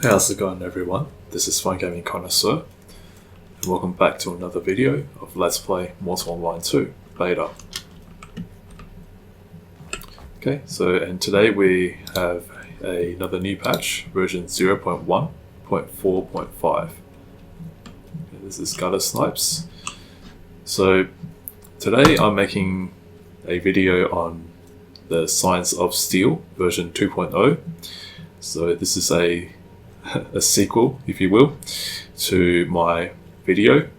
How's it going, everyone? This is Fine Gaming Connoisseur, and welcome back to another video of Let's Play Unrefined 2 Beta. Okay, and today we have another new patch, version 0.1.4.5. This is Gutter Snipes. So today I'm making a video on the Science of Steel version 2.0. So this is a sequel, if you will, to my video,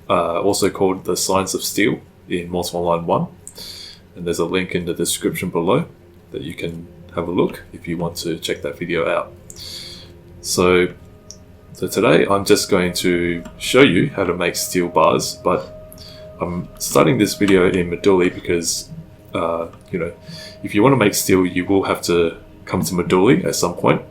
also called The Science of Steel in Unrefined 1. And there's a link in the description below that you can have a look if you want to check that video out. So today I'm just going to show you how to make steel bars, but I'm starting this video in Meduli because, if you want to make steel, you will have to come to Meduli at some point.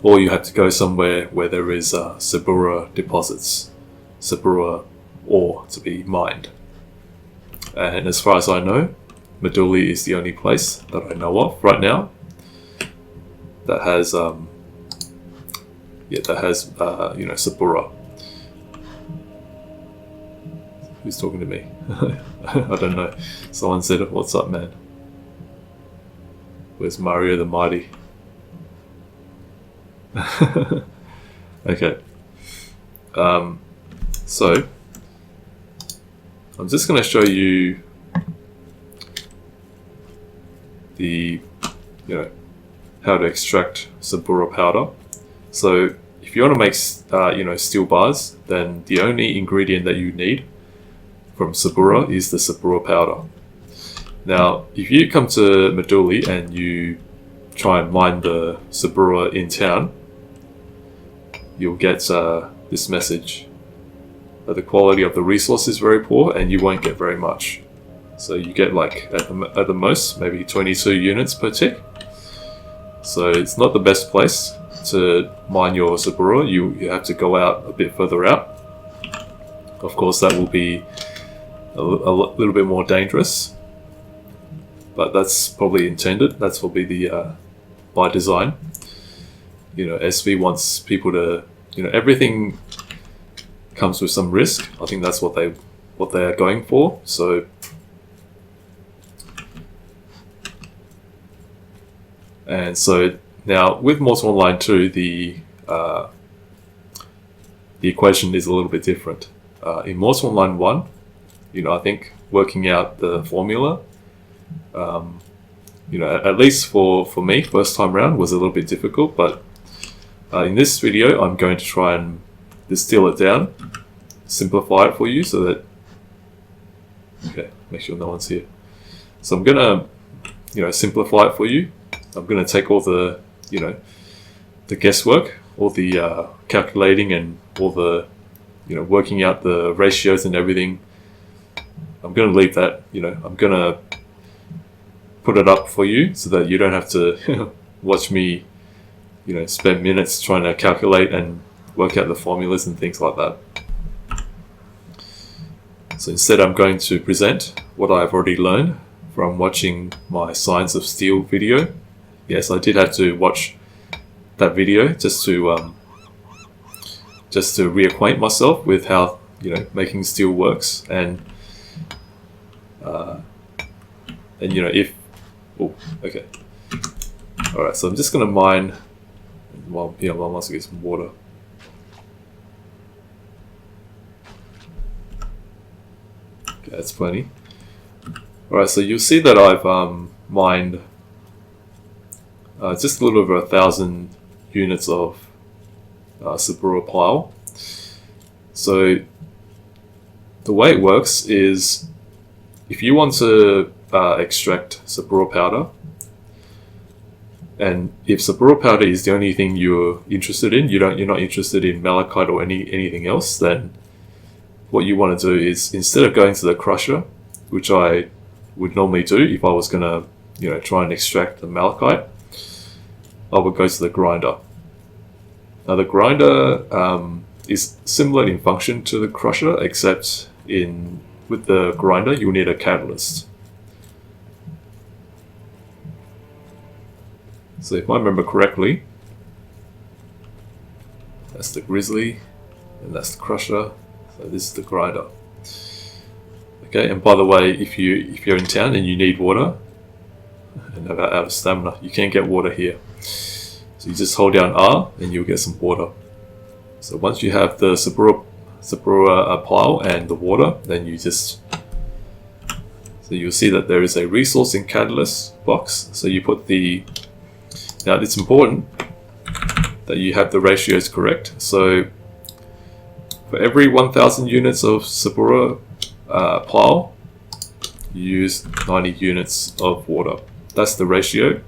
Or you have to go somewhere where there is Sabura deposits, Sabura ore to be mined. And as far as I know, Meduli is the only place that I know of right now that has, Sabura. Who's talking to me? I don't know. Someone said, "What's up, man? Where's Mario the Mighty?" Okay. So I'm just going to show you the, how to extract Sabura powder. So if you want to make, steel bars, then the only ingredient that you need from Sabura is the Sabura powder. Now, if you come to Meduli and you try and mine the Sabura in town, you'll get this message that the quality of the resource is very poor and you won't get very much. So you get like at the most maybe 22 units per tick. So it's not the best place to mine your Sabura. You have to go out a bit further out. Of course, that will be a little bit more dangerous, but that's probably intended. That's probably the by design. SV wants people to, everything comes with some risk. I think that's what they are going for. So now with Unrefined 2, the equation is a little bit different. In Unrefined 1, I think working out the formula, at least for me, first time round was a little bit difficult, but in this video I'm going to try and distill it down, simplify it for you so that, make sure no one's here. So I'm gonna, simplify it for you. I'm gonna take all the, the guesswork, all the calculating and all the, working out the ratios and everything. I'm gonna leave that, I'm gonna put it up for you so that you don't have to watch me, spend minutes trying to calculate and work out the formulas and things like that. So instead I'm going to present what I've already learned from watching my Science of Steel video. Yes, I did have to watch that video just to reacquaint myself with how, making steel works and if... Oh, okay. Alright, so I'm just going to mine while I must get some water. Okay, that's plenty. Alright, so you'll see that I've mined just a little over 1,000 units of Sabura pile. So the way it works is if you want to extract Sabura powder, and if Sabura powder is the only thing you're interested in, you're not interested in malachite or anything else, then what you want to do is, instead of going to the crusher, which I would normally do if I was going to, try and extract the malachite, I would go to the grinder. Now the grinder is similar in function to the crusher, except with the grinder you'll need a catalyst. So if I remember correctly, That's the grizzly, and that's the crusher. So this is the grinder. Okay, and by the way, if you're in town and you need water and are out of stamina, you can get water here. So you just hold down R and you'll get some water. So once you have the Sabura pile and the water, then so you'll see that there is a resource and catalyst box. So you put now it's important that you have the ratios correct. So for every 1000 units of Sabura pile, you use 90 units of water. That's the ratio.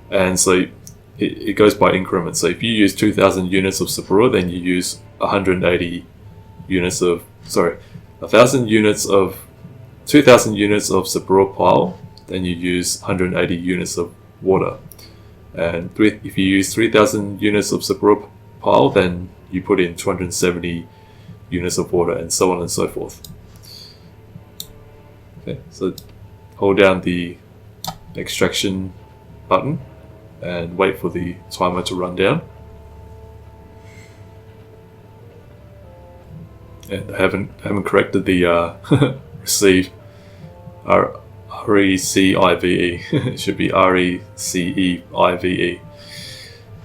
And so it goes by increments. So if you use 2000 units of Sabura, then you use 180 units of, 2000 units of Sabura pile, then you use 180 units of water. And if you use 3000 units of Sabura pile, then you put in 270 units of water, and so on and so forth. Okay, so hold down the extraction button and wait for the timer to run down. And I haven't corrected the receive RECIVE. It should be RECEIVE.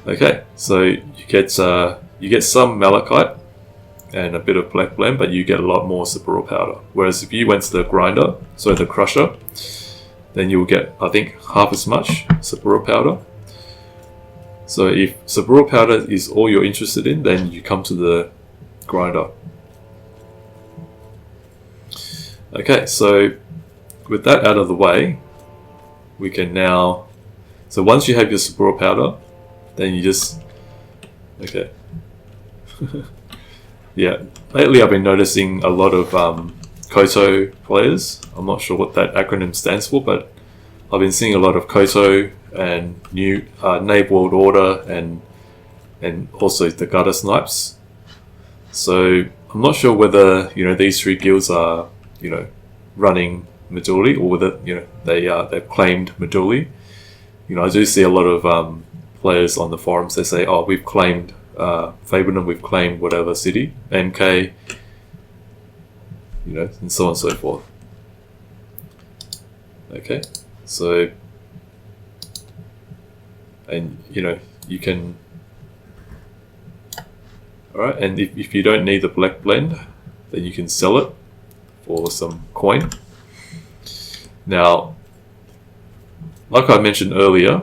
Okay, so you get some malachite and a bit of black blend, but you get a lot more Sabura powder. Whereas if you went to the grinder, so the crusher, then you'll get, I think, half as much Sabura powder. So if Sabura powder is all you're interested in, then you come to the grinder. Okay, so with that out of the way, we can now, so once you have your Sabura powder, then you just, okay. Yeah, lately I've been noticing a lot of Koto players. I'm not sure what that acronym stands for, but I've been seeing a lot of Koto and new Nave World Order and also the gutter snipes. So I'm not sure whether these three guilds are running Meduli, or whether they've claimed Meduli. I do see a lot of players on the forums. They say, "Oh, we've claimed Fabernum, we've claimed whatever city, MK, and so on and so forth." Okay, so and you can. Alright, and if you don't need the black blend, then you can sell it for some coin. Now, like I mentioned earlier,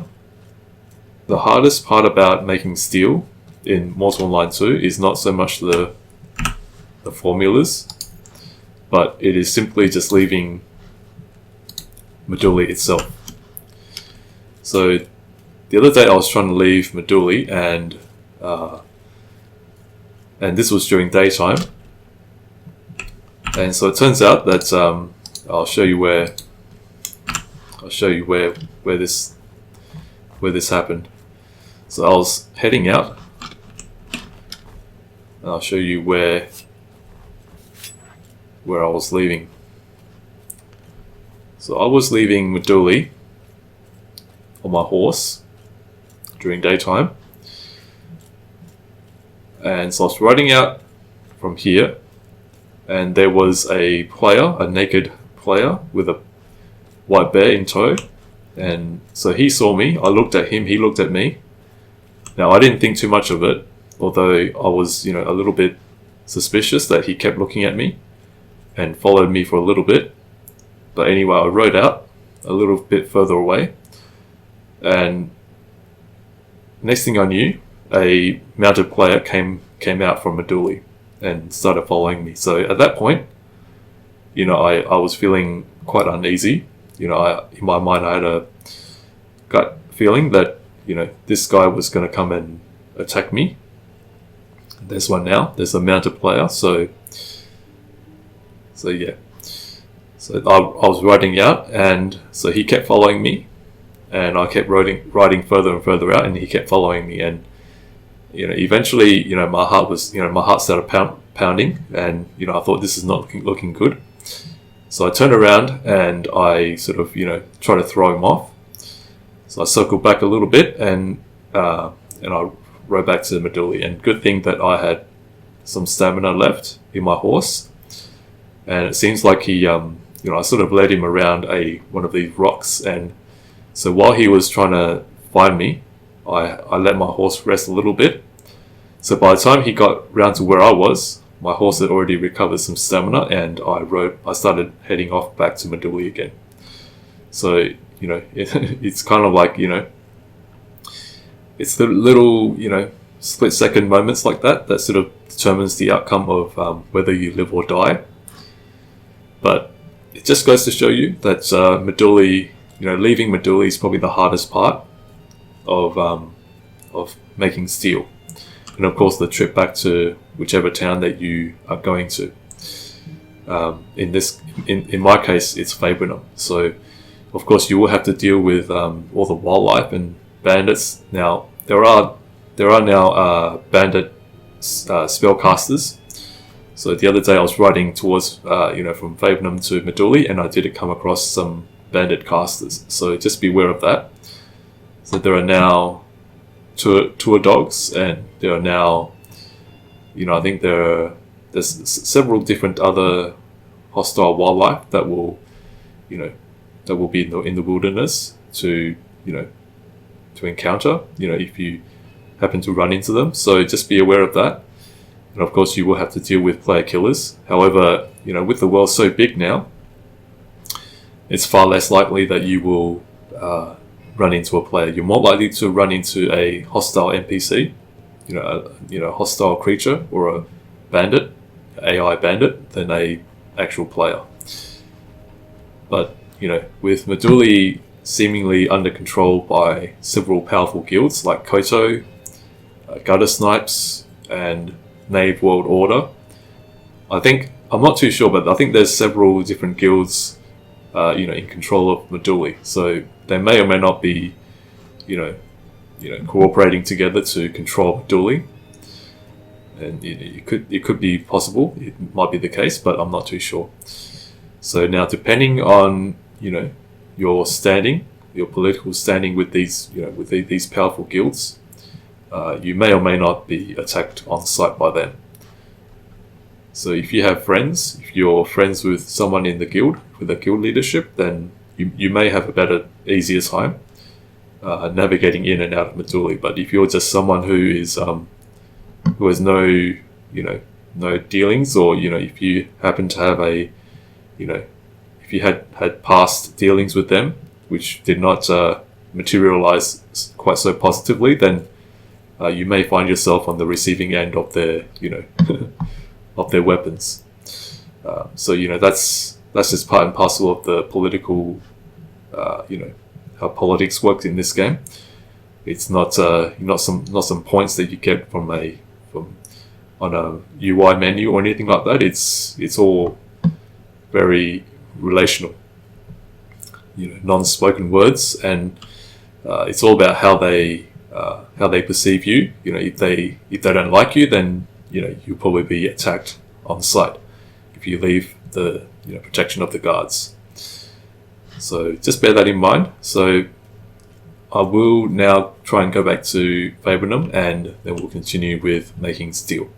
the hardest part about making steel in Mortal Online 2 is not so much the formulas, but it is simply just leaving Meduli itself. So the other day I was trying to leave Meduli, and this was during daytime, and so it turns out that I'll show you where this happened. So I was heading out, and I'll show you where I was leaving. So I was leaving Meduli on my horse during daytime, and so I was riding out from here, and there was a naked player with a white bear in tow, and so he saw me, I looked at him, he looked at me. Now I didn't think too much of it, although I was a little bit suspicious that he kept looking at me and followed me for a little bit. But anyway, I rode out a little bit further away, and next thing I knew, a mounted player came out from Meduli and started following me. So at that point, I was feeling quite uneasy. In my mind, I had a gut feeling that this guy was going to come and attack me. There's one now. There's a mounted player. So yeah. So I was riding out, and so he kept following me, and I kept riding further and further out, and he kept following me, and eventually my heart started pounding, and I thought this is not looking good. So I turned around and I sort of tried to throw him off. So I circled back a little bit, and I rode back to Meduli. And good thing that I had some stamina left in my horse, and it seems like he, I sort of led him around one of these rocks, and so while he was trying to find me, I let my horse rest a little bit. So by the time he got round to where I was, my horse had already recovered some stamina, and I started heading off back to Meduli again. So, it's kind of like, it's the little, split second moments like that sort of determines the outcome of whether you live or die. But it just goes to show you that Meduli, leaving Meduli is probably the hardest part of making steel. And of course the trip back to whichever town that you are going to. In my case, it's Fabernum. So of course you will have to deal with all the wildlife and bandits. Now there are now bandit spellcasters. So the other day I was riding towards from Fabernum to Meduli, and I did come across some bandit casters. So just beware of that. So there are now tour dogs, and there are now, I think there's several different other hostile wildlife that will be in the wilderness to encounter, if you happen to run into them. So just be aware of that. And of course you will have to deal with player killers. However, with the world so big now, it's far less likely that you will run into a player. You're more likely to run into a hostile NPC, a hostile creature or a bandit, AI bandit, than a actual player. But with Meduli seemingly under control by several powerful guilds like Koto, Gutter Snipes, and Knave World Order, I'm not too sure, but I think there's several different guilds in control of Meduli. So they may or may not be, cooperating together to control Meduli. And it could be possible. It might be the case, but I'm not too sure. So now, depending on your standing, your political standing with these these powerful guilds, you may or may not be attacked on sight by them. So if you have friends, if you're friends with someone in the guild, with a guild leadership, then you may have a easier time navigating in and out of Meduli. But if you're just someone who has no dealings, or if you happen to have if you had past dealings with them which did not materialize quite so positively, then you may find yourself on the receiving end of their of their weapons. So that's just part and parcel of the political, how politics works in this game. It's not some points that you get from on a UI menu or anything like that. It's all very relational, non-spoken words, and it's all about how they perceive you. If they don't like you, then you'll probably be attacked on sight if you leave the protection of the guards. So just bear that in mind. So I will now try and go back to Fabernum, and then we'll continue with making steel.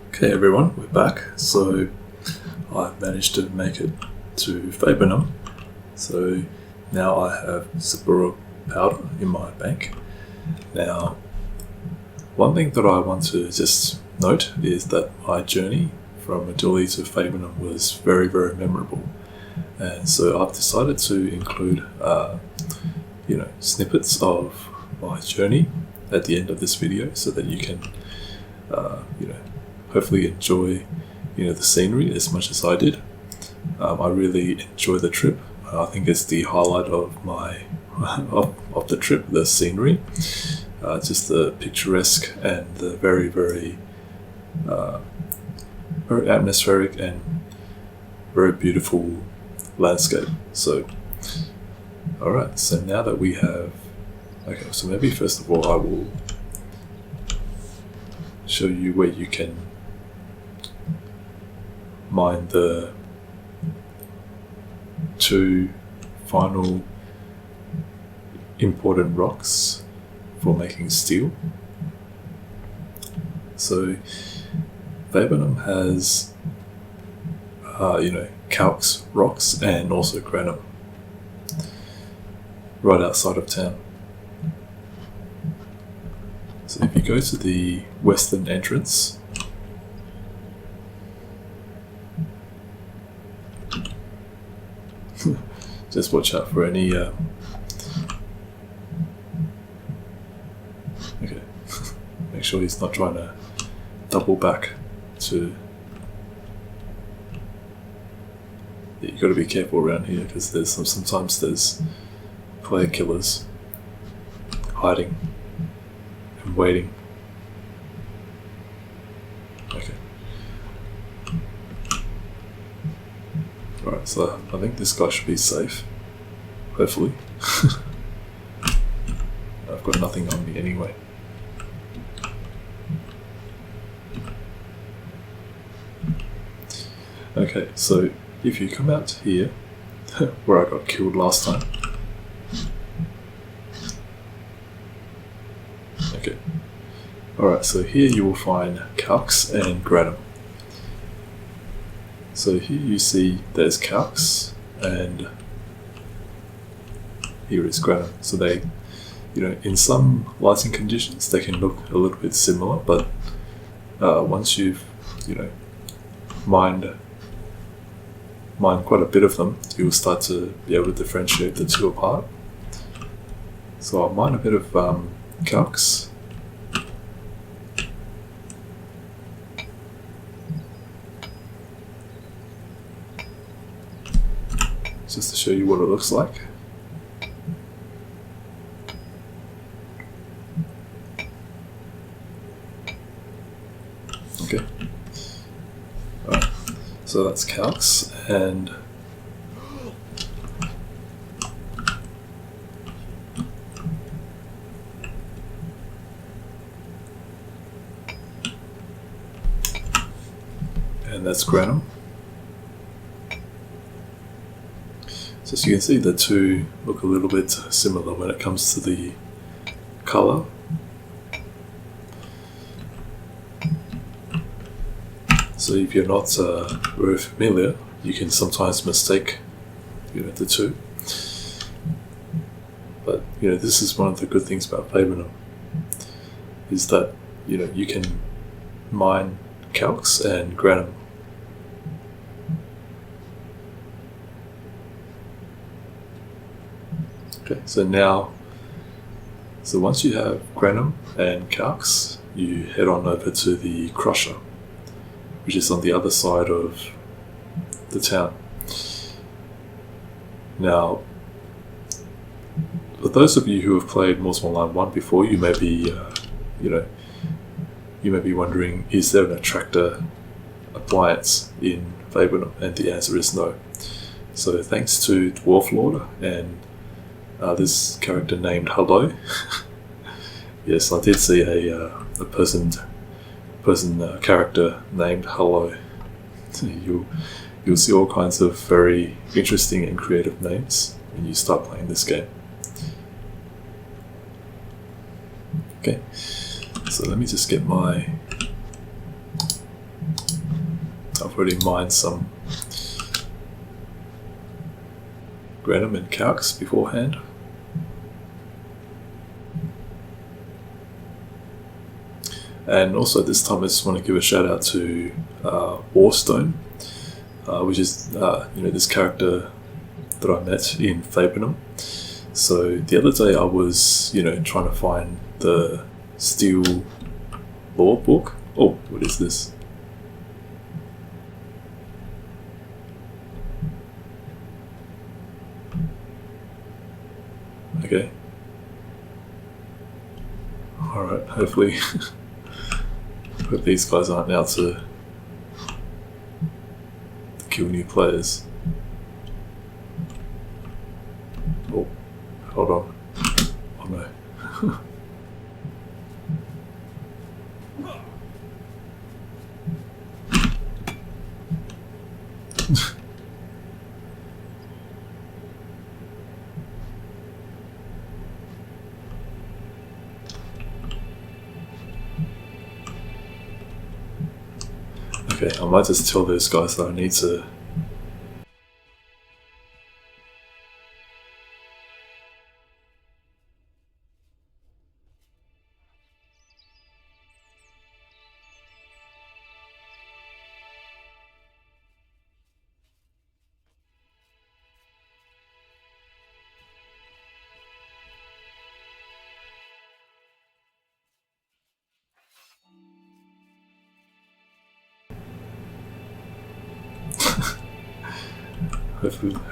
Okay everyone, we're back. So I've managed to make it to Fabernum. So now I have Sabura powder in my bank. Now, one thing that I want to just note is that my journey from Meduli to Fabernum was very, very memorable. And so I've decided to include, snippets of my journey at the end of this video, so that you can, hopefully enjoy, the scenery as much as I did. I really enjoyed the trip. I think it's the highlight of my of the trip, the scenery, just the picturesque and the very, very, very atmospheric and very beautiful landscape. So, all right. So now that we have, okay. So maybe first of all, I will show you where you can mine the two final important rocks for making steel. So Fabernum has calx rocks and also granum right outside of town. So if you go to the western entrance, just watch out for any okay. Make sure he's not trying to double back to. Yeah, you got to be careful around here because there's sometimes there's player killers hiding and waiting. Okay. Alright, so I think this guy should be safe. Hopefully. I've got nothing on me anyway. Okay, so if you come out here, where I got killed last time. Okay. Alright, so here you will find calx and granum. So here you see there's calx and here is granum. So they, in some lighting conditions they can look a little bit similar, but once you've, mined quite a bit of them, you will start to be able to differentiate the two apart. So I'll mine a bit of calx. Just to show you what it looks like. Okay. Alright. So that's calx and that's granum. So as you can see, the two look a little bit similar when it comes to the colour. So if you're not very familiar, you can sometimes mistake the two. But this is one of the good things about Fabernum, is that you can mine calx and granum. Okay, so once you have granum and calx, you head on over to the crusher, which is on the other side of the town. Now, for those of you who have played Mortal Line 1 before, you may be, wondering, is there an attractor appliance in Fabernum? And the answer is no. So thanks to Dwarf Lord and this character named Hello. Yes, I did see a character named Hello. You'll see all kinds of very interesting and creative names when you start playing this game. Okay, so let me just get I've already mined some granum and calx beforehand. And also this time I just want to give a shout out to Warstone, which is this character that I met in Fabernum. So the other day I was trying to find the steel lore book. Oh, what is this? Okay. Alright, hopefully hope these guys aren't out to kill new players. Oh, hold on. Oh no. Okay, I might just tell those guys that I need to.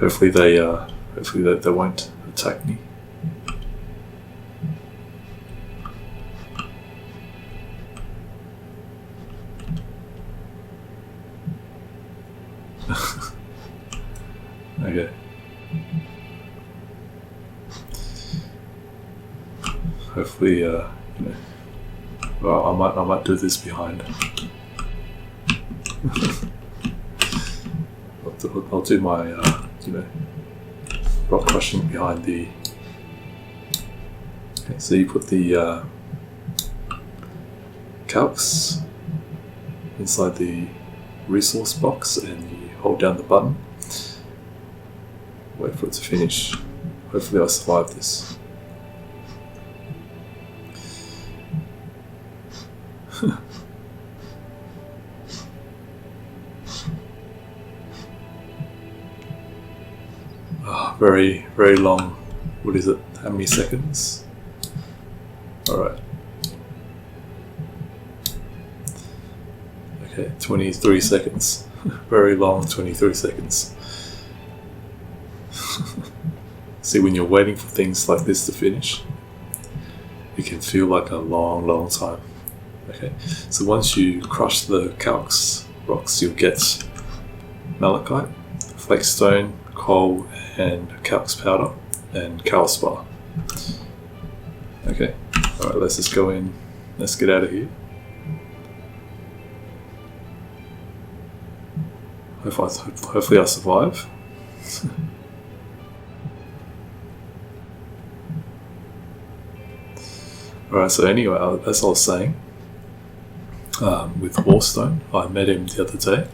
Hopefully they won't attack me. Okay. Hopefully, well, I might do this behind. I'll do my, rock crushing behind the. Okay, so you put the calcs inside the resource box, and you hold down the button. Wait for it to finish. Hopefully, I survive this. Very, very long. What is it? How many seconds? Alright. Okay, 23 seconds. Very long, 23 seconds. See, when you're waiting for things like this to finish, it can feel like a long, long time. Okay, so once you crush the calx rocks, you'll get malachite, flakestone, coal, and calx powder, and calspar. Okay, alright, let's just go in. Let's get out of here. Hopefully I survive. Alright, so anyway, as I was saying, with Warstone, I met him the other day.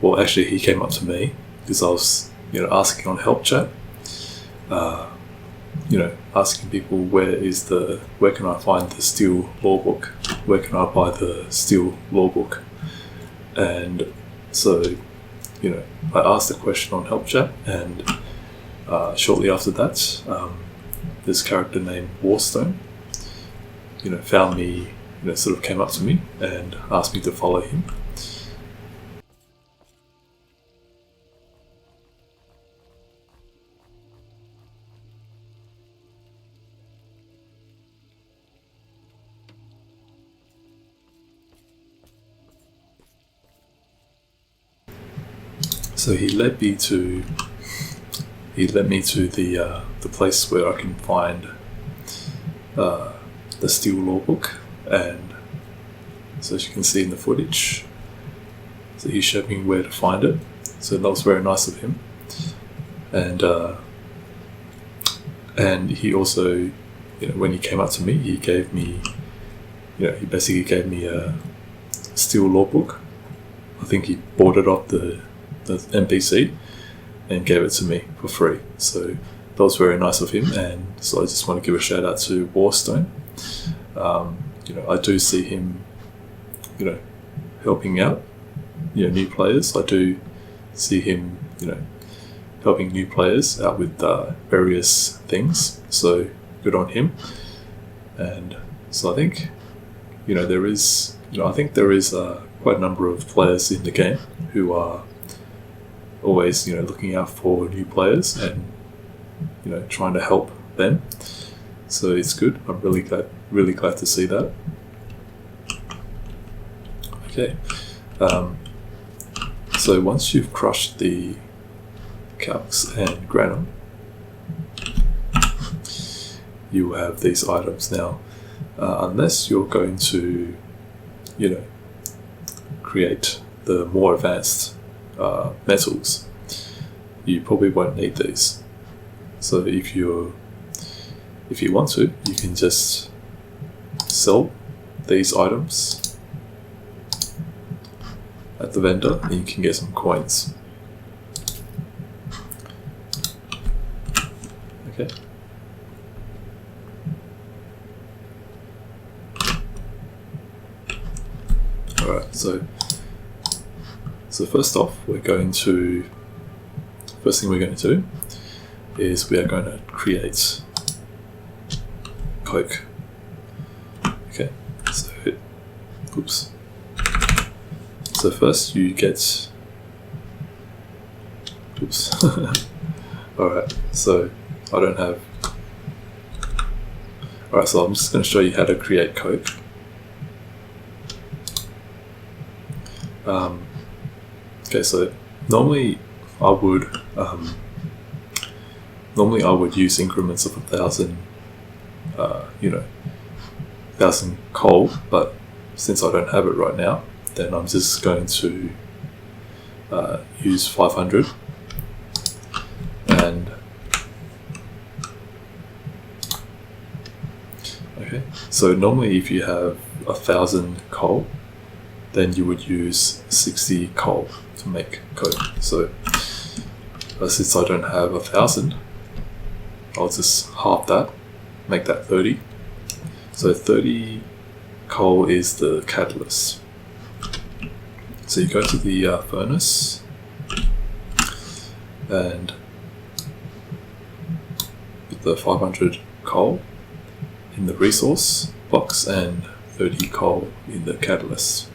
Well, actually, he came up to me because I was, asking on help chat. Asking people where can I find the steel law book? Where can I buy the steel law book? And so, I asked the question on help chat, and shortly after that, this character named Warstone, found me, sort of came up to me and asked me to follow him. So he led me to the place where I can find the steel law book, and so as you can see in the footage, so he showed me where to find it. So that was very nice of him, and he also, when he came up to me, he gave me, he basically gave me a steel law book. I think he bought it off the NPC and gave it to me for free. So that was very nice of him, and so I just want to give a shout out to Warstone. I do see him, helping out, new players. I do see him, helping new players out with various things. So good on him. And so I think, there is quite a number of players in the game who are always, looking out for new players and, trying to help them. So it's good. I'm really glad to see that. Okay. So once you've crushed the calx and granum, you have these items now. Unless you're going to, create the more advanced metals, you probably won't need these. So if you want to, you can just sell these items at the vendor and you can get some coins. Okay. Alright, so first off, first thing we're going to do is we are going to create Coke. Okay, so oops. So first you get oops. Alright, so I don't have. Alright, so I'm just going to show you how to create Coke. Okay, so normally I would use increments of 1,000, 1,000 coal, but since I don't have it right now, then I'm just going to use 500, and okay. So normally, if you have 1,000 coal, then you would use 60 coal to make Coke. So since I don't have 1,000, I'll just half that, make that 30. So 30 coal is the catalyst. So you go to the furnace and put the 500 coal in the resource box and 30 coal in the catalyst.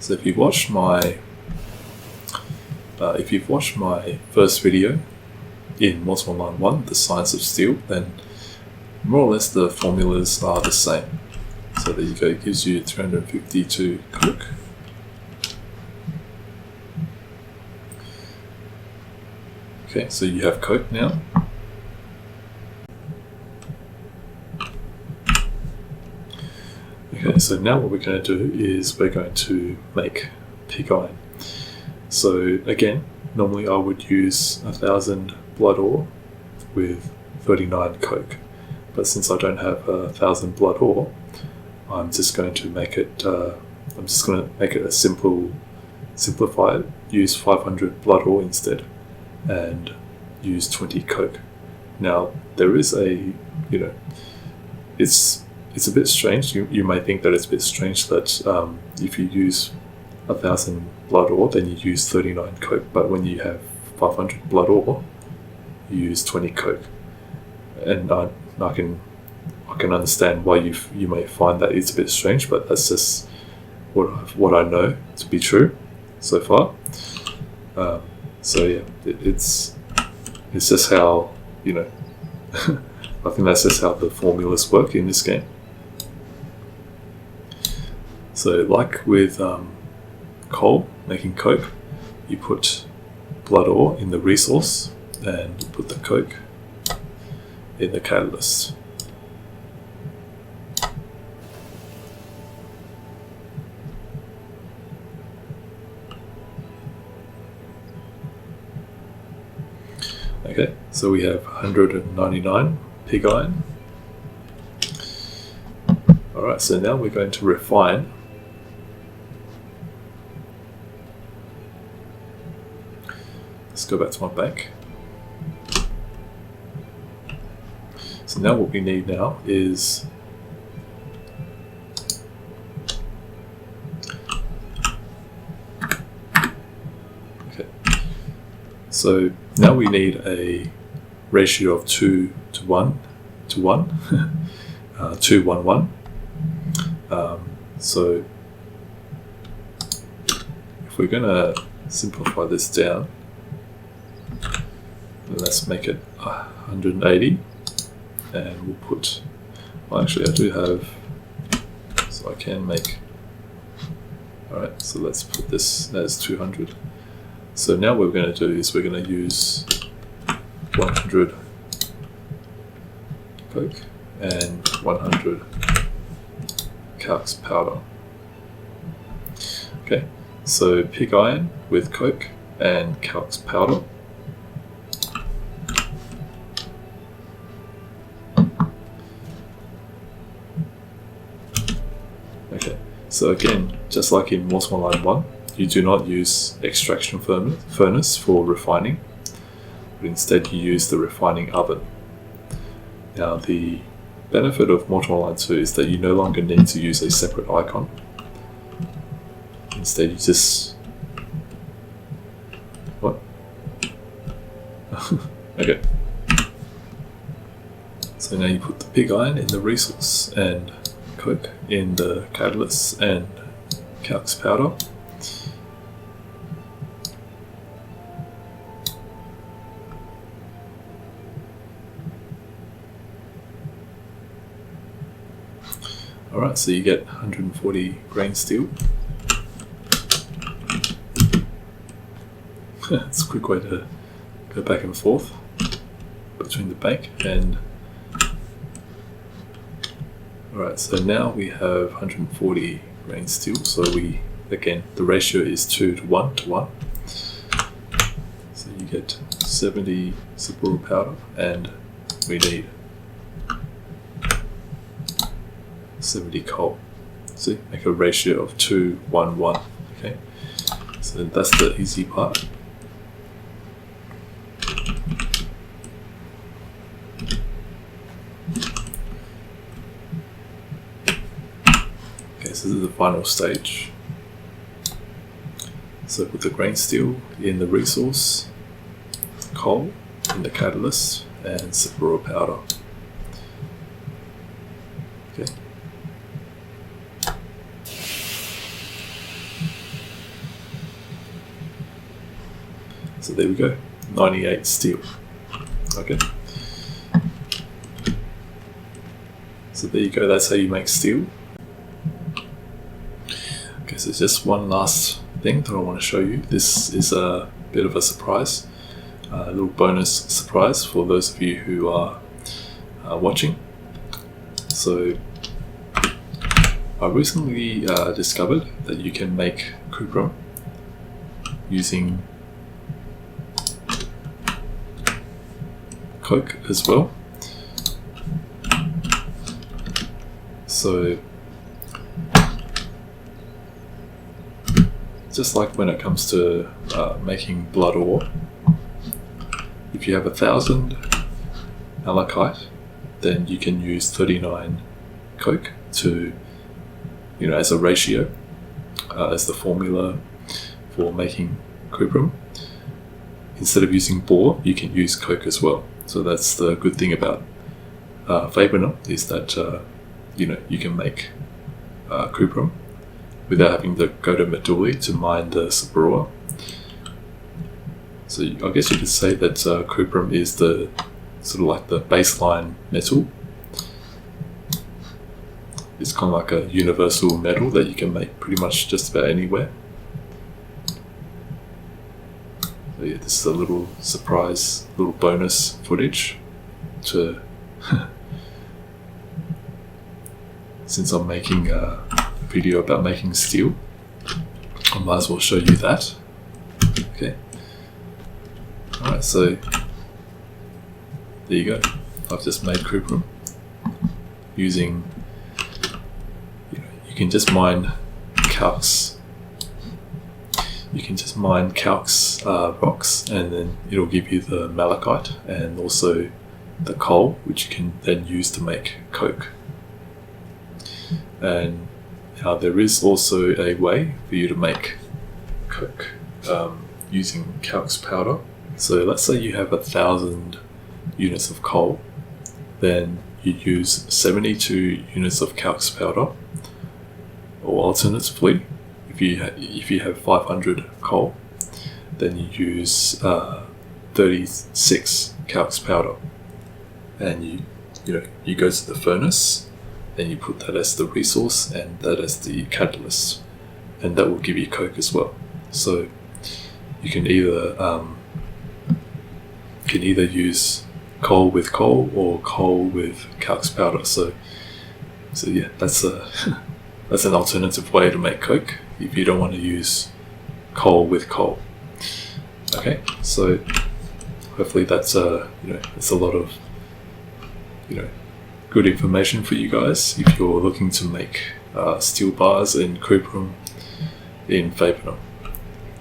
So if you've watched my first video in Module Line 1, the science of steel, then more or less the formulas are the same. So there you go, it gives you 352 Coke. Okay, so you have Coke now. Okay, so now what we're going to do is we're going to make pig iron. So again, normally I would use 1,000 blood ore with 39 Coke, but since I don't have 1,000 blood ore, I'm just going to make it. A simplify it. Use 500 blood ore instead, and use 20 Coke. Now there is it's a bit strange. You may think that it's a bit strange that if you use 1,000 blood ore, then you use 39 Coke, but when you have 500 blood ore, you use 20 Coke. And I can understand why you may find that it's a bit strange, but that's just what I know to be true so far. So yeah, it's just how I think that's just how the formulas work in this game. So like with coal, making Coke, you put blood ore in the resource and you put the Coke in the catalyst. Okay, so we have 199 pig iron. Alright, so now we're going to refine. Let's go back to my bank. So now what we need now is okay. So now we need a ratio of 2 to 1 to 1, 2, 1, 1. So if we're going to simplify this down, then let's make it 180, and we'll put, well actually I do have, so I can make, alright, so let's put this as 200. So now what we're going to do is we're going to use 100 Coke and 100 calx powder. Okay, so pig iron with Coke and calx powder. Okay, so again, just like in Module Line 1, you do not use extraction furnace for refining, but instead you use the refining oven. Now the benefit of multi-line 2 is that you no longer need to use a separate icon. Instead you just... What? Okay. So now you put the pig iron in the resource and coke in the catalyst and calx powder. Alright, so you get 140 grain steel. It's a quick way to go back and forth between the bank and... Alright, so now we have 140 grain steel, so we, again, the ratio is 2 to 1 to 1. So you get 70 Saburo powder, and we need 70 coal. See, make a ratio of 2, 1, 1. Okay, so that's the easy part. Okay, so this is the final stage. So put the grain steel in the resource, coal in the catalyst, and Saburo powder. Okay. So there we go, 98 steel. Okay. So there you go, that's how you make steel. Okay, so just one last thing that I want to show you. This is a bit of a surprise, a little bonus surprise for those of you who are watching. So I recently discovered that you can make cuprum using coke as well. So just like when it comes to making blood ore, if you have 1,000 malachite, then you can use 39 coke to, as a ratio, as the formula for making cuprum. Instead of using bore, you can use coke as well. So that's the good thing about Fabernum, is that you can make cuprum without having to go to Meduli to mine the Saburo. So I guess you could say that cuprum is the sort of like the baseline metal. It's kind of like a universal metal that you can make pretty much just about anywhere. So yeah, this is a little surprise, little bonus footage to since I'm making a video about making steel, I might as well show you that. Okay. Alright, so there you go. I've just made cuprum using, you can just mine calx. You can just mine calx rocks, and then it'll give you the malachite and also the coal, which you can then use to make coke. And there is also a way for you to make coke using calx powder. So let's say you have 1,000 units of coal, then you use 72 units of calx powder, or alternatively, if you have 500 coal, then you use 36 calx powder, and you go to the furnace, then you put that as the resource and that as the catalyst, and that will give you coke as well. So you can either use coal with coal or coal with calx powder. So yeah, that's that's an alternative way to make coke if you don't want to use coal with coal. Okay, so hopefully that's it's a lot of good information for you guys if you're looking to make steel bars and cuprum in Fabernum.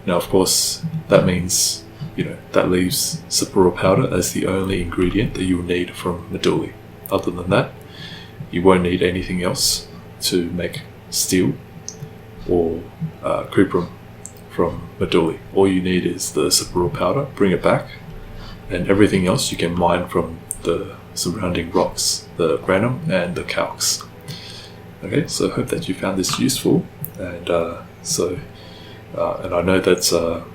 Now, of course, that means, that leaves sapura powder as the only ingredient that you will need from medulla. Other than that, you won't need anything else to make steel or cuprum from medulla. All you need is the sapura powder, bring it back, and everything else you can mine from the surrounding rocks, the granum and the calx. Okay, so I hope that you found this useful, and and I know that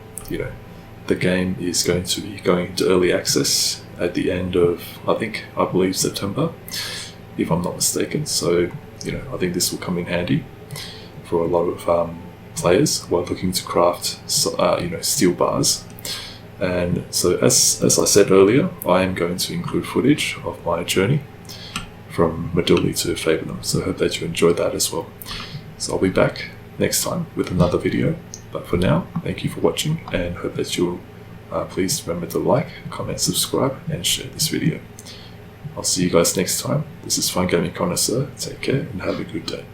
the game is going to be going into early access at the end of, I believe September, if I'm not mistaken. So I think this will come in handy for a lot of players who are looking to craft steel bars. And so as I said earlier, I am going to include footage of my journey from medulla to Fabernum. So I hope that you enjoyed that as well. So I'll be back next time with another video. But for now, thank you for watching, and hope that you'll please remember to like, comment, subscribe, and share this video. I'll see you guys next time. This is Fun Gaming Connoisseur. Take care and have a good day.